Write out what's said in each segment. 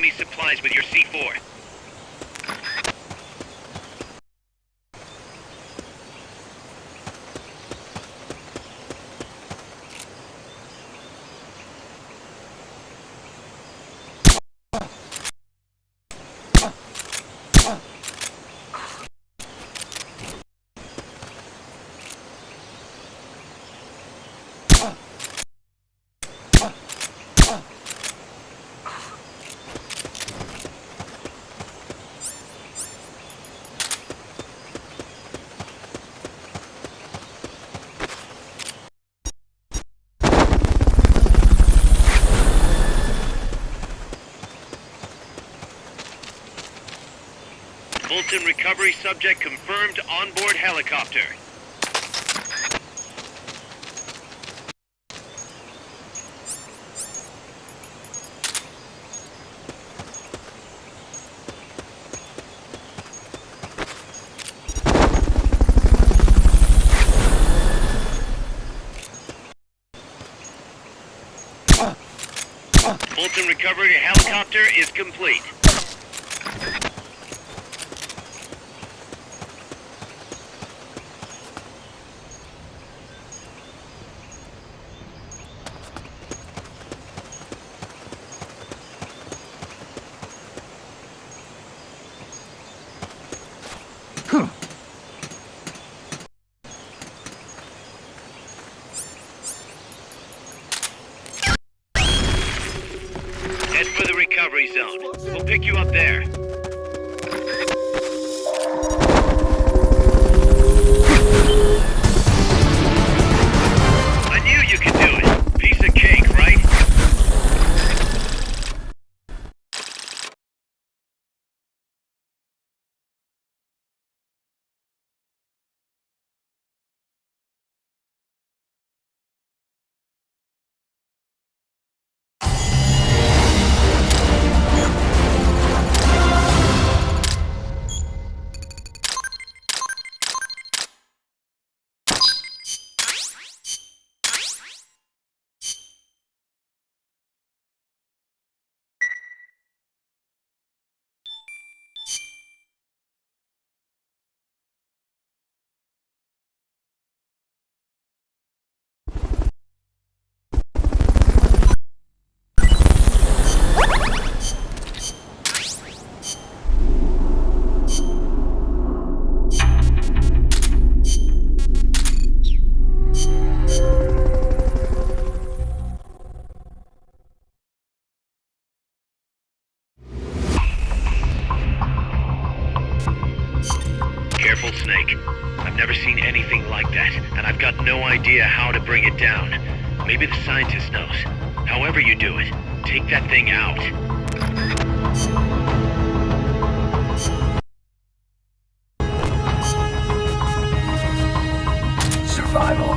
enemy supplies with your C4. Fulton recovery subject confirmed onboard helicopter. Fulton recovery helicopter is complete. Head for the recovery zone. We'll pick you up there. I knew you could do it. Piece of cake, right? Careful, Snake. I've never seen anything like that, and I've got no idea how to bring it down. Maybe the scientist knows. However you do it, take that thing out. Survival.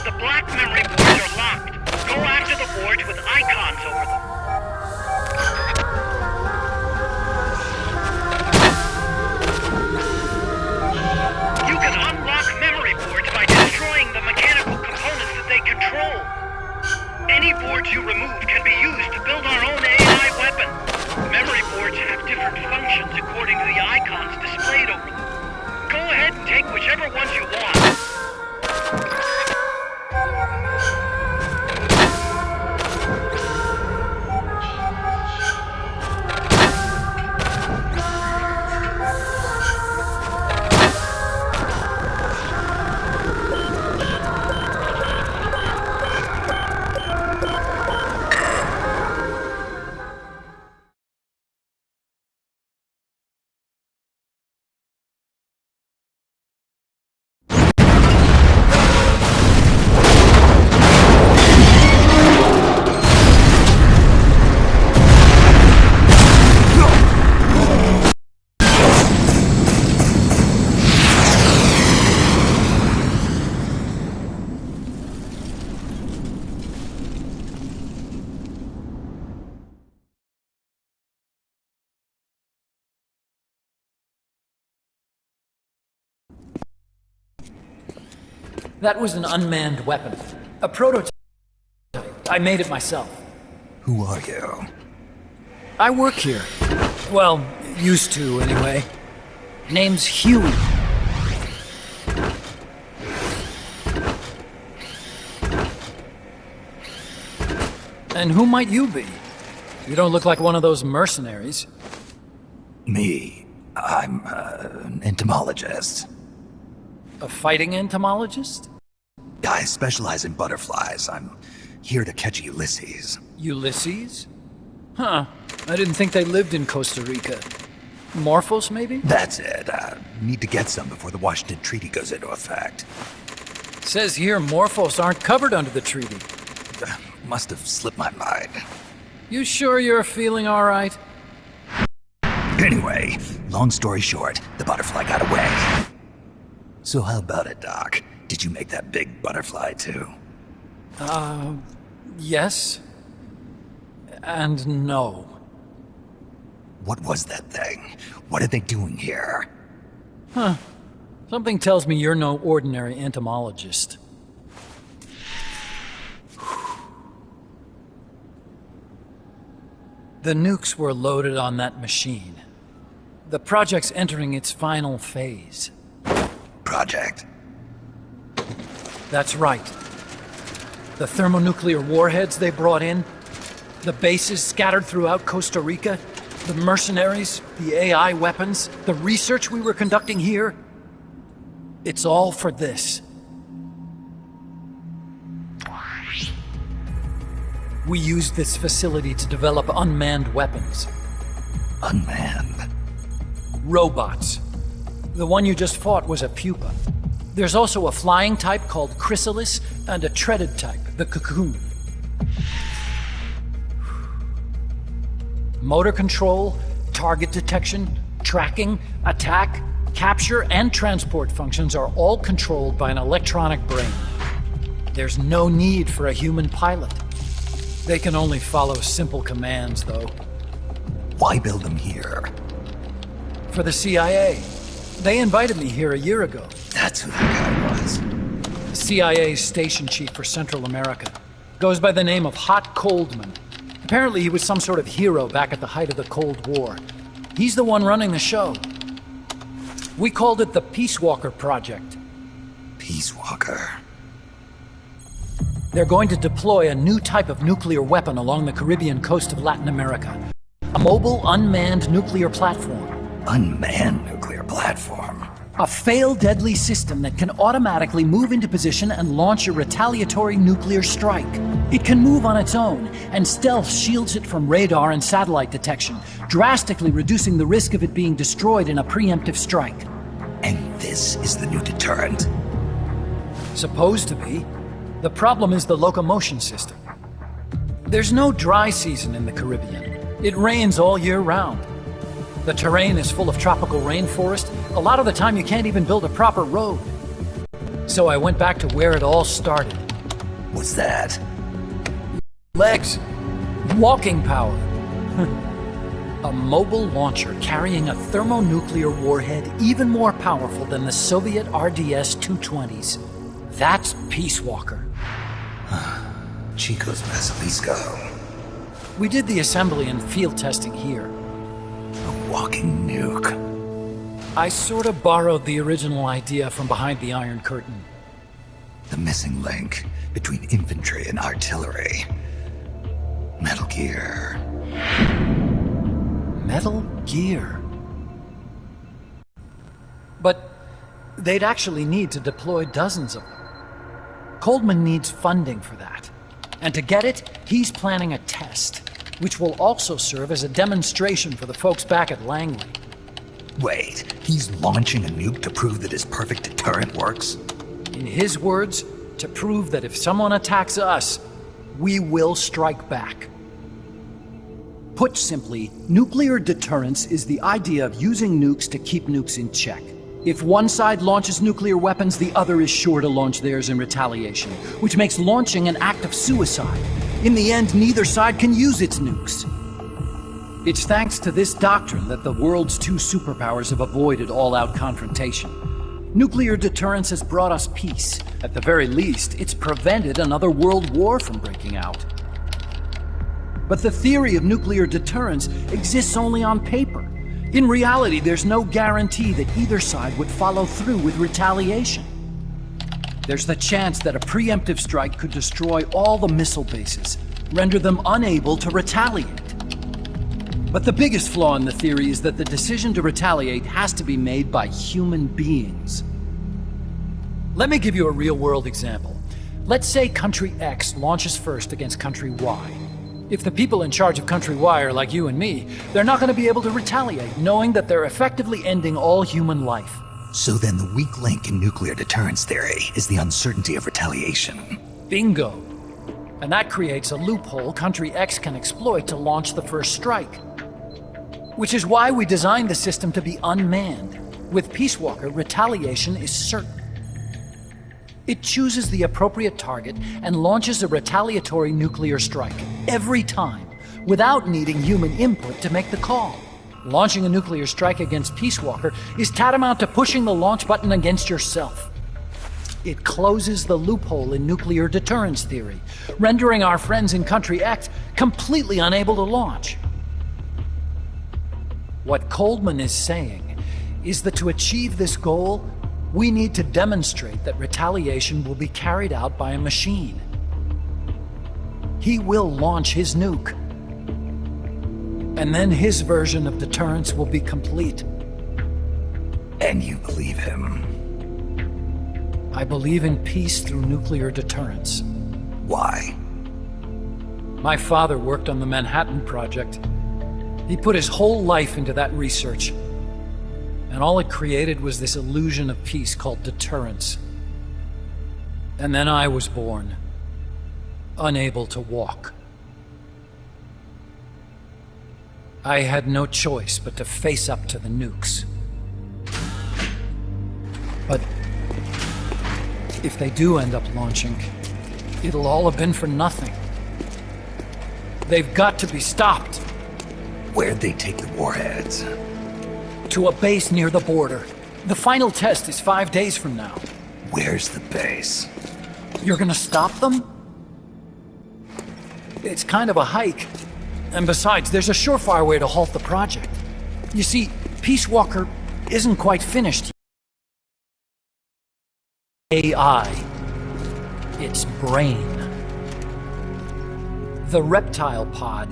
The black memory boards are locked. Go after the boards with icons over them. You can unlock memory boards by destroying the mechanical components that they control. Any boards you remove can be used to build our own AI weapon. Memory boards have different functions according to the icons displayed over them. Go ahead and take whichever ones you want. That was an unmanned weapon. A prototype. I made it myself. Who are you? I work here. Well, used to, anyway. Name's Huey. And who might you be? You don't look like one of those mercenaries. Me. I'm an entomologist. A fighting entomologist? I specialize in butterflies. I'm here to catch Ulysses. Ulysses? Huh. I didn't think they lived in Costa Rica. Morphos, maybe? That's it. Need to get some before the Washington Treaty goes into effect. Says here Morphos aren't covered under the treaty. Must have slipped my mind. You sure you're feeling all right? Anyway, long story short, the butterfly got away. So how about it, Doc? Did you make that big butterfly too? Yes. And no. What was that thing? What are they doing here? Huh. Something tells me you're no ordinary entomologist. The nukes were loaded on that machine. The project's entering its final phase. Project? That's right. The thermonuclear warheads they brought in, the bases scattered throughout Costa Rica, the mercenaries, the AI weapons, the research we were conducting here. It's all for this. We used this facility to develop unmanned weapons. Unmanned? Robots. The one you just fought was a Pupa. There's also a flying type called Chrysalis and a treaded type, the Cocoon. Motor control, target detection, tracking, attack, capture, and transport functions are all controlled by an electronic brain. There's no need for a human pilot. They can only follow simple commands, though. Why build them here? For the CIA. They invited me here a year ago. That's who that guy was. The CIA's station chief for Central America. Goes by the name of Hot Coldman. Apparently he was some sort of hero back at the height of the Cold War. He's the one running the show. We called it the Peace Walker Project. Peace Walker. They're going to deploy a new type of nuclear weapon along the Caribbean coast of Latin America. A mobile, unmanned nuclear platform. Unmanned nuclear platform? A fail-deadly system that can automatically move into position and launch a retaliatory nuclear strike. It can move on its own, and stealth shields it from radar and satellite detection, drastically reducing the risk of it being destroyed in a preemptive strike. And this is the new deterrent? Supposed to be. The problem is the locomotion system. There's no dry season in the Caribbean. It rains all year round. The terrain is full of tropical rainforest. A lot of the time you can't even build a proper road. So I went back to where it all started, What's that? Legs. Walking power. A mobile launcher carrying a thermonuclear warhead even more powerful than the Soviet RDS-220s. That's Peace Walker. Chico's Basilisco. We did the assembly and field testing here. A walking nuke. I sort of borrowed the original idea from behind the Iron Curtain. The missing link between infantry and artillery. Metal Gear. Metal Gear. But they'd actually need to deploy dozens of them. Coldman needs funding for that. And to get it, he's planning a test, which will also serve as a demonstration for the folks back at Langley. Wait, he's launching a nuke to prove that his perfect deterrent works? In his words, to prove that if someone attacks us, we will strike back. Put simply, nuclear deterrence is the idea of using nukes to keep nukes in check. If one side launches nuclear weapons, the other is sure to launch theirs in retaliation, which makes launching an act of suicide. In the end, neither side can use its nukes. It's thanks to this doctrine that the world's two superpowers have avoided all-out confrontation. Nuclear deterrence has brought us peace. At the very least, it's prevented another world war from breaking out. But the theory of nuclear deterrence exists only on paper. In reality, there's no guarantee that either side would follow through with retaliation. There's the chance that a preemptive strike could destroy all the missile bases, render them unable to retaliate. But the biggest flaw in the theory is that the decision to retaliate has to be made by human beings. Let me give you a real-world example. Let's say Country X launches first against Country Y. If the people in charge of Country Y are like you and me, they're not going to be able to retaliate, knowing that they're effectively ending all human life. So then the weak link in nuclear deterrence theory is the uncertainty of retaliation. Bingo. And that creates a loophole Country X can exploit to launch the first strike. Which is why we designed the system to be unmanned. With Peace Walker, retaliation is certain. It chooses the appropriate target and launches a retaliatory nuclear strike every time, without needing human input to make the call. Launching a nuclear strike against Peace Walker is tantamount to pushing the launch button against yourself. It closes the loophole in nuclear deterrence theory, rendering our friends in Country X completely unable to launch. What Coldman is saying is that to achieve this goal, we need to demonstrate that retaliation will be carried out by a machine. He will launch his nuke. And then his version of deterrence will be complete. And you believe him? I believe in peace through nuclear deterrence. Why? My father worked on the Manhattan Project. He put his whole life into that research. And all it created was this illusion of peace called deterrence. And then I was born, unable to walk. I had no choice but to face up to the nukes. But if they do end up launching, it'll all have been for nothing. They've got to be stopped. Where'd they take the warheads? To a base near the border. The final test is 5 days from now. Where's the base? You're gonna stop them? It's kind of a hike. And besides, there's a surefire way to halt the project. You see, Peace Walker isn't quite finished. AI. Its brain. The reptile pod,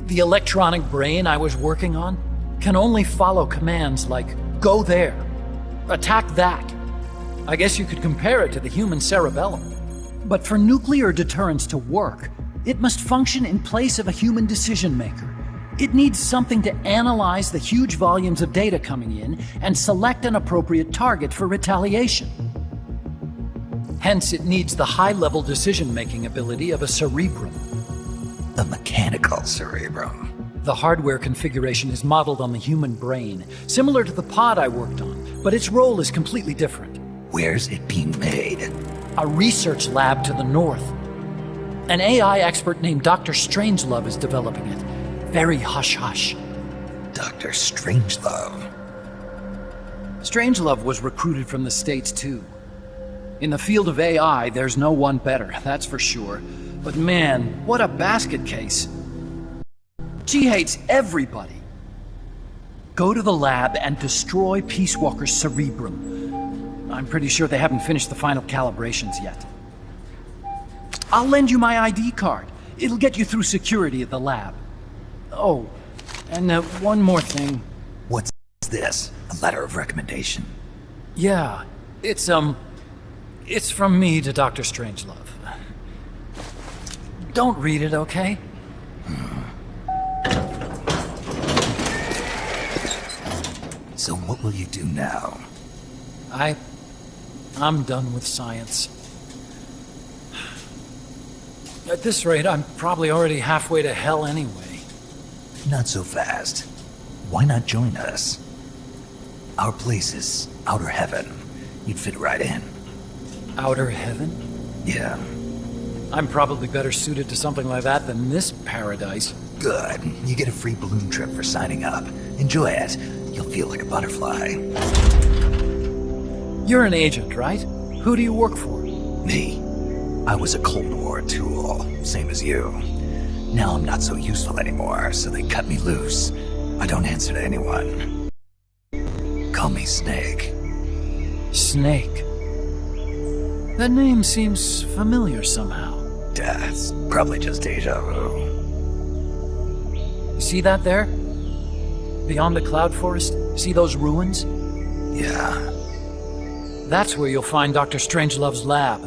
the electronic brain I was working on, can only follow commands like, go there, attack that. I guess you could compare it to the human cerebellum. But for nuclear deterrence to work, it must function in place of a human decision maker. It needs something to analyze the huge volumes of data coming in and select an appropriate target for retaliation. Hence, it needs the high-level decision-making ability of a cerebrum. A mechanical cerebrum. The hardware configuration is modeled on the human brain, similar to the pod I worked on, but its role is completely different. Where's it being made? A research lab to the north. An AI expert named Dr. Strangelove is developing it. Very hush-hush. Dr. Strangelove. Strangelove was recruited from the States, too. In the field of AI, there's no one better, that's for sure. But man, what a basket case. She hates everybody. Go to the lab and destroy Peace Walker's cerebrum. I'm pretty sure they haven't finished the final calibrations yet. I'll lend you my ID card. It'll get you through security at the lab. Oh, and one more thing. What's this? A letter of recommendation? Yeah, it's from me to Dr. Strangelove. Don't read it, okay? So what will you do now? I'm done with science. At this rate, I'm probably already halfway to hell anyway. Not so fast. Why not join us? Our place is outer heaven. You'd fit right in. Outer heaven? Yeah. I'm probably better suited to something like that than this paradise. Good. You get a free balloon trip for signing up. Enjoy it. You'll feel like a butterfly. You're an agent, right? Who do you work for? Me. I was a Cold War tool, same as you. Now I'm not so useful anymore, so they cut me loose. I don't answer to anyone. Call me Snake. Snake. That name seems familiar somehow. That's probably just deja vu. See that there? Beyond the cloud forest? See those ruins? Yeah. That's where you'll find Dr. Strangelove's lab.